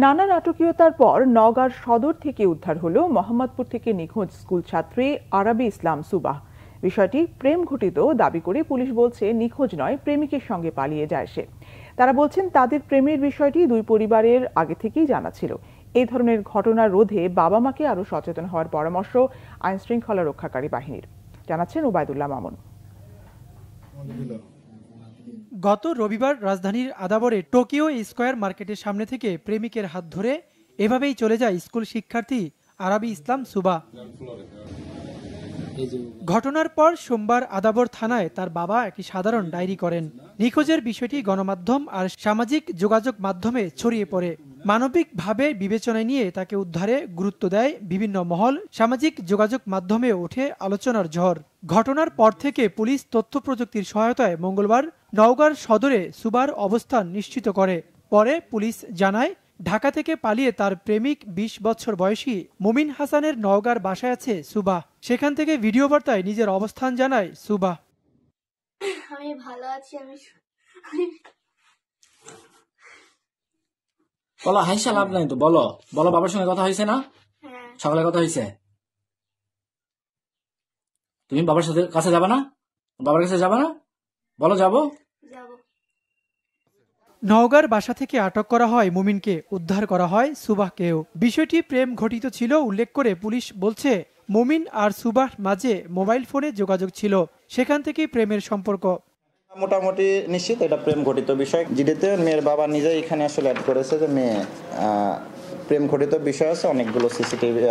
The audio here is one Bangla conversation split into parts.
নানা নাটকীয়তার পর নওগাঁর সদর থেকে উদ্ধার হলো মোহাম্মদপুর থেকে নিখোঁজ স্কুল ছাত্রী আরাবী ইসলাম সুবাহ। বিষয়টি প্রেম ঘটিত দাবি করে পুলিশ বলছে নিখোঁজ নয়, প্রেমিকের সঙ্গে পালিয়ে যায় সে। তারা বলছেন তাদের প্রেমের বিষয়টি দুই পরিবারের আগে থেকেই জানা ছিল। এই ধরনের ঘটনা রোধে বাবা মাকে আরো সচেতন হওয়ার পরামর্শ আইন শৃঙ্খলা রক্ষাকারী বাহিনীর, জানাচ্ছেন ওবায়দুল্লাহ মামুন। গত রবিবার রাজধানীর আদাবরে টোকিও স্কয়ার মার্কেটের সামনে থেকে প্রেমিকের হাত ধরে এভাবেই চলে যায় স্কুল শিক্ষার্থী আরাবী ইসলাম সুবাহ। ঘটনার পর সোমবার আদাবর থানায় তার বাবা একটি সাধারণ ডায়েরি করেন। নিখোঁজের বিষয়টি গণমাধ্যম আর সামাজিক যোগাযোগ মাধ্যমে ছড়িয়ে পড়ে। মানবিকভাবে বিবেচনায় নিয়ে তাকে উদ্ধারে গুরুত্ব দেয় বিভিন্ন মহল, সামাজিক যোগাযোগ মাধ্যমে ওঠে আলোচনার ঝড়। ঘটনার পর থেকে পুলিশ তথ্য প্রযুক্তির সহায়তায় মঙ্গলবার নওগাঁর সদরে সুবার অবস্থান নিশ্চিত করে। পরে পুলিশ জানায়, ঢাকা থেকে পালিয়ে তার প্রেমিক ২০ বছর বয়সী মুমিন হাসানের নওগাঁর বাসায় আছে সুবাহ। সেখান থেকে ভিডিও বার্তায় নিজের অবস্থান জানায় সুবাহ। আমি ভালো আছি, বলো, হাইসা লাভ নাই তো, বলো বলো বাবার সঙ্গে কথা হয়েছে না? সকালে কথা হয়েছে? তুমি বাবার কাছে যাবা না? বাবার কাছে যাবা না? বলো যাবো। নওগাঁর বাসা থেকে আটক করা হয় মুমিনকে, উদ্ধার করা হয় সুবাহকেও। বিষয়টি প্রেম ঘটিত ছিল উল্লেখ করে পুলিশ বলছে, মুমিন আর সুবাহ মাঝে মোবাইল ফোনে যোগাযোগ ছিল, সেখান থেকেই প্রেমের সম্পর্ক। মোটামুটি নিশ্চিত এটা প্রেম ঘটিত বিষয়। জিডিতে মেয়ের বাবা নিজেই এখানে আসলে অ্যাড করেছে যে মেয়ে প্রেম ঘটিত বিষয় আছে, অনেকগুলো সিসিটিভি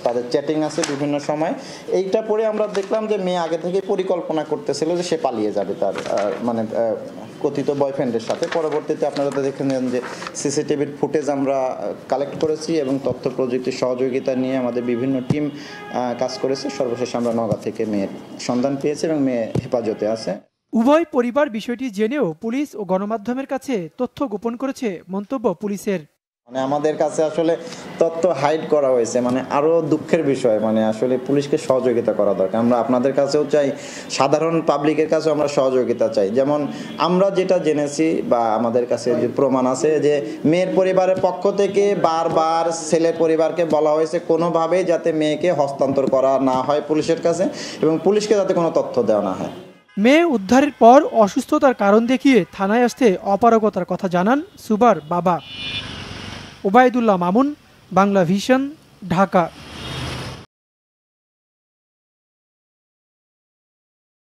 তাদের চ্যাটিং আছে বিভিন্ন সময়। এইটা পরে আমরা দেখলাম যে মেয়ে আগে থেকে পরিকল্পনা করতেছিল যে সে পালিয়ে যাবে তার মানে কথিত বয়ফ্রেন্ডের সাথে। পরবর্তীতে আপনারা তো দেখেছেন যে সিসিটিভির ফুটেজ আমরা কালেক্ট করেছি এবং তথ্য প্রযুক্তির সহযোগিতা নিয়ে আমাদের বিভিন্ন টিম কাজ করেছে। সর্বশেষ আমরা নওগাঁ থেকে মেয়ের সন্ধান পেয়েছি এবং মেয়ে হেফাজতে আছে। উভয় পরিবার বিষয়টি জেনেও পুলিশ ও গণমাধ্যমের কাছে তথ্য গোপন করেছে মন্তব্য পুলিশের। মানে আমাদের কাছে আসলে তথ্য হাইড করা হয়েছে, মানে আরো দুঃখের বিষয়। মানে আসলে পুলিশকে সহযোগিতা করা দরকার। আমরা আপনাদের কাছেও চাই, সাধারণ পাবলিকের কাছেও আমরা সহযোগিতা চাই। যেমন আমরা যেটা জেনেছি বা আমাদের কাছে যে প্রমাণ আছে যে মেয়ের পরিবারের পক্ষ থেকে বারবার ছেলের পরিবারকে বলা হয়েছে কোনোভাবেই যাতে মেয়েকে হস্তান্তর করা না হয় পুলিশের কাছে, এবং পুলিশকে যাতে কোনো তথ্য দেওয়া না হয়। মেয়ে উদ্ধারের পর অসুস্থতার কারণ দেখিয়ে থানায় আসতে অপারগতার কথা জানান সুবার বাবা। ওবায়দুল্লাহ মামুন, বাংলা ভিশন, ঢাকা।